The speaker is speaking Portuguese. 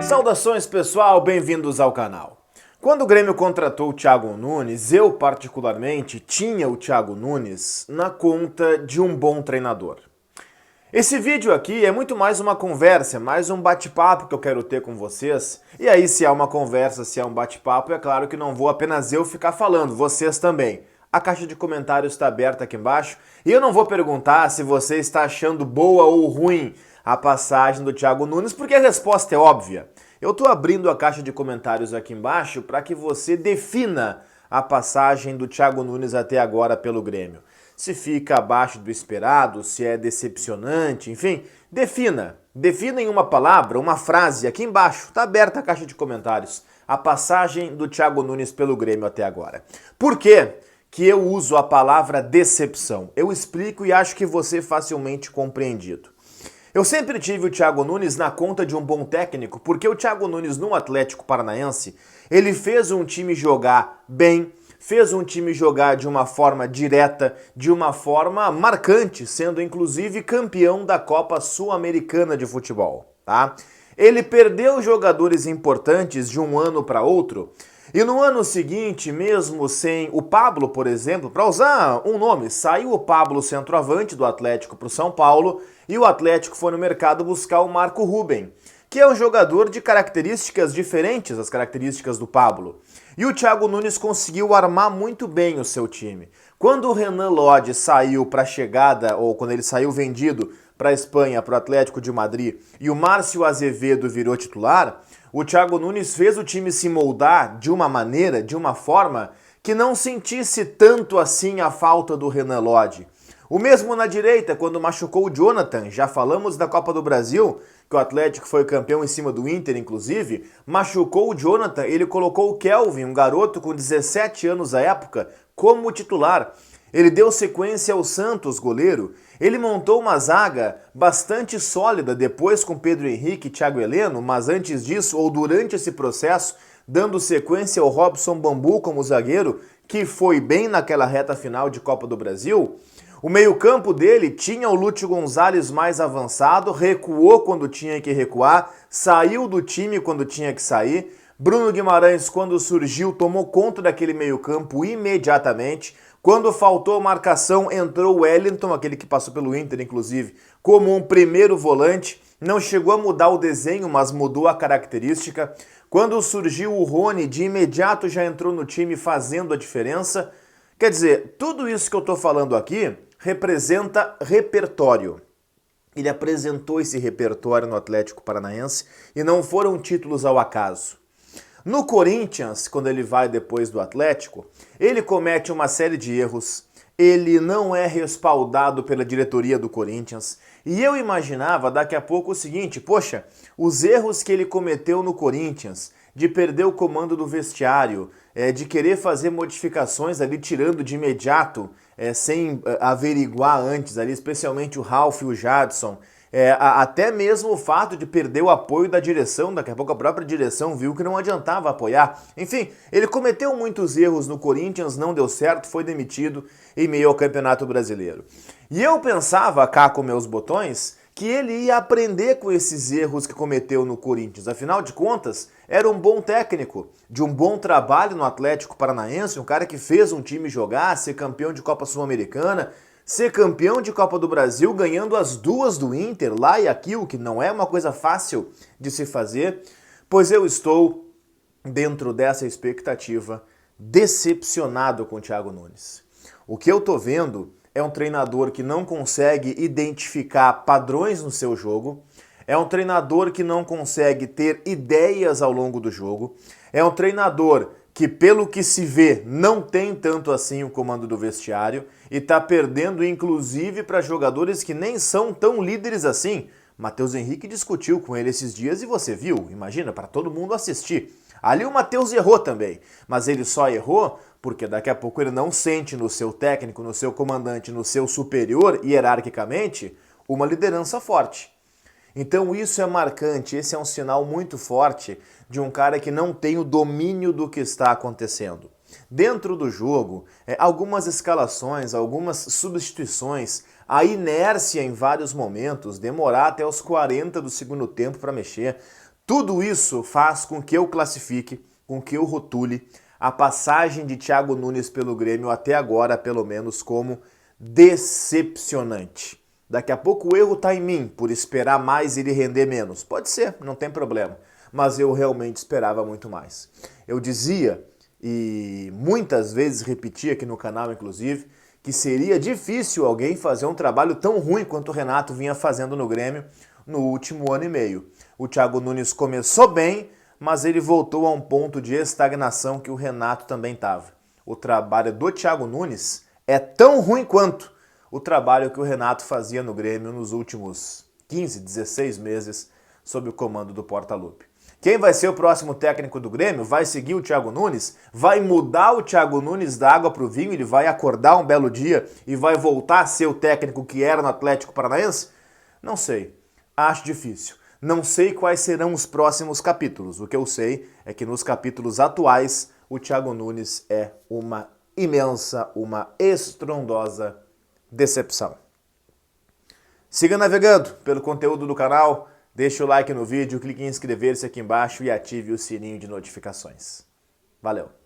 Saudações pessoal, bem-vindos ao canal. Quando o Grêmio contratou o Thiago Nunes, eu particularmente tinha o Thiago Nunes na conta de um bom treinador. Esse vídeo aqui é muito mais uma conversa, mais um bate-papo que eu quero ter com vocês. E aí, se é uma conversa, se é um bate-papo, é claro que não vou apenas eu ficar falando, vocês também. A caixa de comentários está aberta aqui embaixo e eu não vou perguntar se você está achando boa ou ruim a passagem do Thiago Nunes, porque a resposta é óbvia. Eu estou abrindo a caixa de comentários aqui embaixo para que você defina a passagem do Thiago Nunes até agora pelo Grêmio. Se fica abaixo do esperado, se é decepcionante, enfim, defina. Defina em uma palavra, uma frase aqui embaixo. Está aberta a caixa de comentários. A passagem do Thiago Nunes pelo Grêmio até agora. Por quê que eu uso a palavra decepção? Eu explico e acho que você é facilmente compreendido. Eu sempre tive o Thiago Nunes na conta de um bom técnico, porque o Thiago Nunes no Atlético Paranaense, ele fez um time jogar bem, fez um time jogar de uma forma direta, de uma forma marcante, sendo inclusive campeão da Copa Sul-Americana de Futebol, tá? Ele perdeu jogadores importantes de um ano para outro, e no ano seguinte, mesmo sem o Pablo, por exemplo, para usar um nome, saiu o Pablo centroavante do Atlético para o São Paulo e o Atlético foi no mercado buscar o Marco Ruben, que é um jogador de características diferentes das características do Pablo. E o Thiago Nunes conseguiu armar muito bem o seu time. Quando o Renan Lodge saiu para a chegada, ou quando ele saiu vendido para a Espanha, para o Atlético de Madrid, e o Márcio Azevedo virou titular, o Thiago Nunes fez o time se moldar de uma maneira, de uma forma, que não sentisse tanto assim a falta do Renan Lodge. O mesmo na direita, quando machucou o Jonathan, já falamos da Copa do Brasil, que o Atlético foi campeão em cima do Inter, inclusive, machucou o Jonathan, ele colocou o Kelvin, um garoto com 17 anos à época, como titular. Ele deu sequência ao Santos, goleiro. Ele montou uma zaga bastante sólida depois com Pedro Henrique e Thiago Heleno, mas antes disso, ou durante esse processo, dando sequência ao Robson Bambu como zagueiro, que foi bem naquela reta final de Copa do Brasil. O meio-campo dele tinha o Lúcio Gonzalez mais avançado, recuou quando tinha que recuar, saiu do time quando tinha que sair. Bruno Guimarães, quando surgiu, tomou conta daquele meio-campo imediatamente. Quando faltou marcação, entrou o Wellington, aquele que passou pelo Inter, inclusive, como um primeiro volante. Não chegou a mudar o desenho, mas mudou a característica. Quando surgiu o Rony, de imediato já entrou no time fazendo a diferença. Quer dizer, tudo isso que eu estou falando aqui representa repertório. Ele apresentou esse repertório no Atlético Paranaense e não foram títulos ao acaso. No Corinthians, quando ele vai depois do Atlético, ele comete uma série de erros, ele não é respaldado pela diretoria do Corinthians, e eu imaginava daqui a pouco o seguinte, poxa, os erros que ele cometeu no Corinthians, de perder o comando do vestiário, de querer fazer modificações ali, tirando de imediato, sem averiguar antes, ali, especialmente o Ralf e o Jadson, até mesmo o fato de perder o apoio da direção, daqui a pouco a própria direção viu que não adiantava apoiar. Enfim, ele cometeu muitos erros no Corinthians, não deu certo, foi demitido em meio ao Campeonato Brasileiro. E eu pensava, cá com meus botões, que ele ia aprender com esses erros que cometeu no Corinthians. Afinal de contas, era um bom técnico, de um bom trabalho no Atlético Paranaense, um cara que fez um time jogar, ser campeão de Copa Sul-Americana, ser campeão de Copa do Brasil, ganhando as duas do Inter, lá e aqui, o que não é uma coisa fácil de se fazer, pois eu estou, dentro dessa expectativa, decepcionado com o Thiago Nunes. O que eu tô vendo é um treinador que não consegue identificar padrões no seu jogo, é um treinador que não consegue ter ideias ao longo do jogo, é um treinador que, pelo que se vê, não tem tanto assim o comando do vestiário e tá perdendo, inclusive, para jogadores que nem são tão líderes assim. Matheus Henrique discutiu com ele esses dias e você viu, imagina, para todo mundo assistir. Ali o Matheus errou também, mas ele só errou porque daqui a pouco ele não sente no seu técnico, no seu comandante, no seu superior, hierarquicamente, uma liderança forte. Então isso é marcante, esse é um sinal muito forte de um cara que não tem o domínio do que está acontecendo. Dentro do jogo, algumas escalações, algumas substituições, a inércia em vários momentos, demorar até os 40 do segundo tempo para mexer, tudo isso faz com que eu classifique, com que eu rotule a passagem de Thiago Nunes pelo Grêmio até agora, pelo menos, como decepcionante. Daqui a pouco o erro está em mim, por esperar mais e ele render menos. Pode ser, não tem problema. Mas eu realmente esperava muito mais. Eu dizia, e muitas vezes repetia aqui no canal, inclusive, que seria difícil alguém fazer um trabalho tão ruim quanto o Renato vinha fazendo no Grêmio no último ano e meio. O Thiago Nunes começou bem, mas ele voltou a um ponto de estagnação que o Renato também estava. O trabalho do Thiago Nunes é tão ruim quanto o trabalho que o Renato fazia no Grêmio nos últimos 15, 16 meses sob o comando do Portaluppi. Quem vai ser o próximo técnico do Grêmio? Vai seguir o Thiago Nunes? Vai mudar o Thiago Nunes da água para o vinho? Ele vai acordar um belo dia e vai voltar a ser o técnico que era no Atlético Paranaense? Não sei. Acho difícil. Não sei quais serão os próximos capítulos. O que eu sei é que nos capítulos atuais o Thiago Nunes é uma imensa, uma estrondosa decepção. Siga navegando pelo conteúdo do canal, deixe o like no vídeo, clique em inscrever-se aqui embaixo e ative o sininho de notificações. Valeu!